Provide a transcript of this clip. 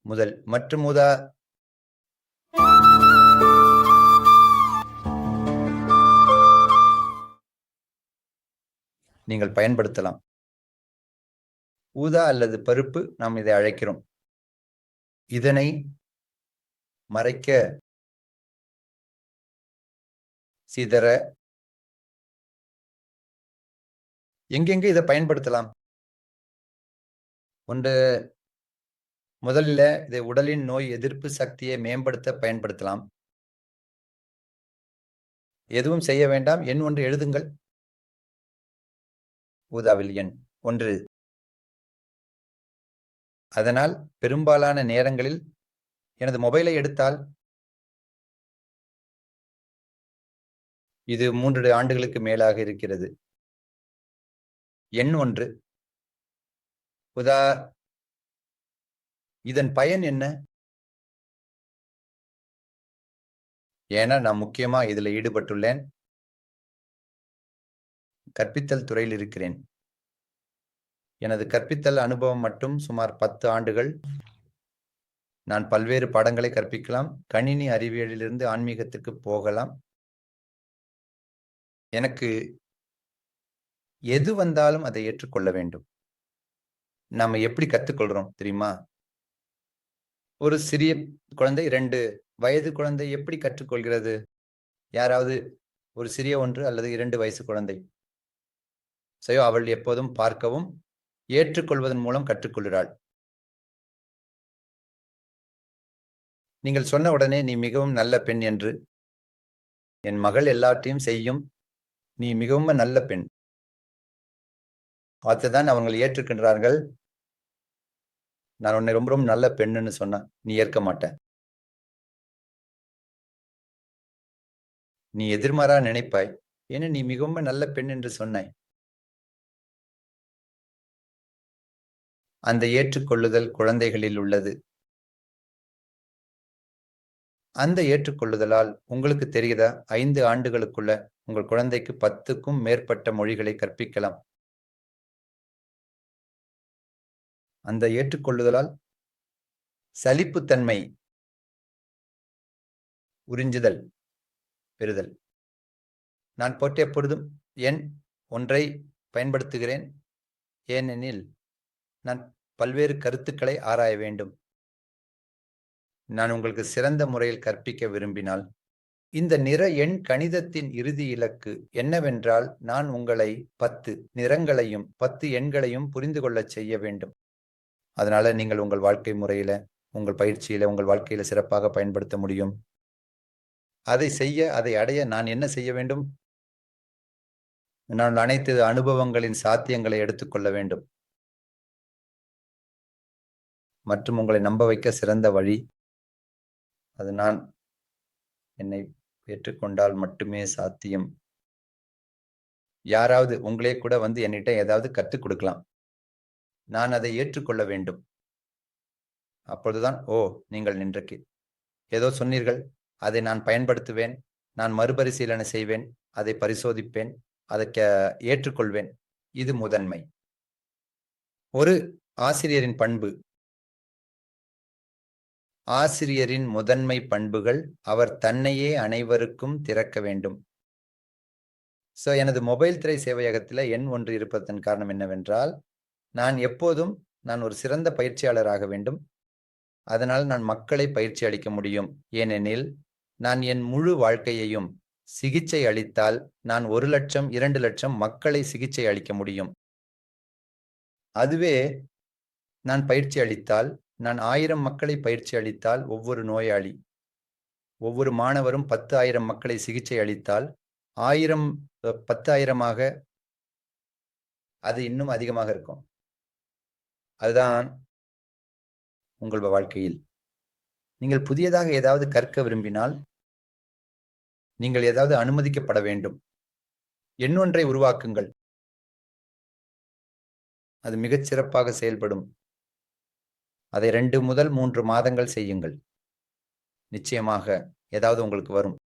முதல் மற்றும் ஊதா நீங்கள் பயன்படுத்தலாம். ஊதா அல்லது பருப்பு நாம் இதை அழைக்கிறோம். இதனை மறைக்க, சிதற எங்கெங்கே இதை பயன்படுத்தலாம்? ஒன்று, முதல்ல இதை உடலின் நோய் எதிர்ப்பு சக்தியை மேம்படுத்த பயன்படுத்தலாம். எதுவும் செய்ய வேண்டாம். எண் 1 எழுதுங்கள். ஊதாவில் எண் 1. அதனால் பெரும்பாலான நேரங்களில் எனது மொபைலை எடுத்தால் இது 3 ஆண்டுகளுக்கு மேலாக இருக்கிறது. எண் 1. ஊதா, இதன் பயன் என்ன? ஏன்னா நான் முக்கியமா இதுல ஈடுபட்டுள்ளேன். கற்பித்தல் துறையில் இருக்கிறேன். எனது கற்பித்தல் அனுபவம் மட்டும் சுமார் 10 ஆண்டுகள். நான் பல்வேறு பாடங்களை கற்பிக்கலாம். கணினி அறிவியலிலிருந்து ஆன்மீகத்துக்கு போகலாம். எனக்கு எது வந்தாலும் அதை ஏற்றுக்கொள்ள வேண்டும். நாம எப்படி கத்துக்கொள்றோம் தெரியுமா? ஒரு சிறிய குழந்தை, 2 வயது குழந்தை எப்படி கற்றுக்கொள்கிறது? யாராவது ஒரு சிறிய 1 அல்லது 2 வயசு குழந்தை. அவள் எப்போதும் பார்க்கவும் ஏற்றுக்கொள்வதன் மூலம் கற்றுக்கொள்கிறாள். நீங்கள் சொன்ன உடனே நீ மிகவும் நல்ல பெண் என்று. என் மகள் எல்லாவற்றையும் செய்யும். நீ மிகவும் நல்ல பெண். பார்த்துதான் அவங்கள் ஏற்றுக்கின்றார்கள். நான் உன்னை ரொம்ப ரொம்ப நல்ல பெண்ணுன்னு சொன்னா நீ ஏற்க மாட்ட. நீ எதிர்மாறா நினைப்பாய். ஏன்னா நீ மிகவும் நல்ல பெண் என்று சொன்னாய். அந்த ஏற்றுக்கொள்ளுதல் குழந்தைகளில் உள்ளது. அந்த ஏற்றுக்கொள்ளுதலால் உங்களுக்கு தெரியுதா, 5 ஆண்டுகளுக்குள்ள உங்கள் குழந்தைக்கு 10க்கும் மேற்பட்ட மொழிகளை கற்பிக்கலாம். அந்த ஏற்றுக்கொள்ளுதலால் சலிப்புத்தன்மை, உறிஞ்சுதல், பெறுதல். நான் போட்டு எப்பொழுதும் எண் 1 பயன்படுத்துகிறேன். ஏனெனில் நான் பல்வேறு கருத்துக்களை ஆராய வேண்டும். நான் உங்களுக்கு சிறந்த முறையில் கற்பிக்க விரும்பினால், இந்த நிற எண் கணிதத்தின் இறுதி இலக்கு என்னவென்றால், நான் உங்களை 10 நிறங்களையும் 10 எண்களையும் புரிந்து கொள்ளச் செய்ய வேண்டும். அதனால நீங்கள் உங்கள் வாழ்க்கை முறையில, உங்கள் பயிற்சியில, உங்கள் வாழ்க்கையில சிறப்பாக பயன்படுத்த முடியும். அதை அடைய நான் என்ன செய்ய வேண்டும்? நான் அனைத்து அனுபவங்களின் சாத்தியங்களை எடுத்துக்கொள்ள வேண்டும். மற்றும் உங்களை நம்ப வைக்க சிறந்த வழி, அது நான் என்னை ஏற்றுக்கொண்டால் மட்டுமே சாத்தியம். யாராவது உங்களே கூட வந்து என்னிட்ட ஏதாவது கற்றுக் கொடுக்கலாம். நான் அதை ஏற்றுக்கொள்ள வேண்டும். அப்பொழுதுதான், நீங்கள் இன்றைக்கு ஏதோ சொன்னீர்கள், அதை நான் பயன்படுத்துவேன், நான் மறுபரிசீலனை செய்வேன், அதை பரிசோதிப்பேன், அதை ஏற்றுக்கொள்வேன். இது முதன்மை. ஒரு ஆசிரியரின் பண்பு. ஆசிரியரின் முதன்மை பண்புகள், அவர் தன்னையே அனைவருக்கும் திறக்க வேண்டும். எனது மொபைல் திரை சேவையகத்தில் எண் 1 இருப்பதன் காரணம் என்னவென்றால், நான் ஒரு சிறந்த பயிற்சியாளராக வேண்டும். அதனால் நான் மக்களை பயிற்சி அளிக்க முடியும். ஏனெனில் நான் என் முழு வாழ்க்கையையும் சிகிச்சை அளித்தால் நான் 1 லட்சம் 2 லட்சம் மக்களை சிகிச்சை அளிக்க முடியும். அதுவே நான் பயிற்சி அளித்தால், நான் 1000 மக்களை பயிற்சி அளித்தால், ஒவ்வொரு நோயாளி, ஒவ்வொரு மாணவரும் 10,000 மக்களை சிகிச்சை அளித்தால் 1000 10,000ஆக அது இன்னும் அதிகமாக இருக்கும். அதுதான் உங்கள் வாழ்க்கையில் நீங்கள் புதியதாக ஏதாவது கற்க விரும்பினால், நீங்கள் ஏதாவது அனுமதிக்கப்பட வேண்டும். எண் 1 உருவாக்குங்கள். அது மிகச் சிறப்பாக செயல்படும். அதை 2 முதல் 3 மாதங்கள் செய்யுங்கள். நிச்சயமாக ஏதாவது உங்களுக்கு வரும்.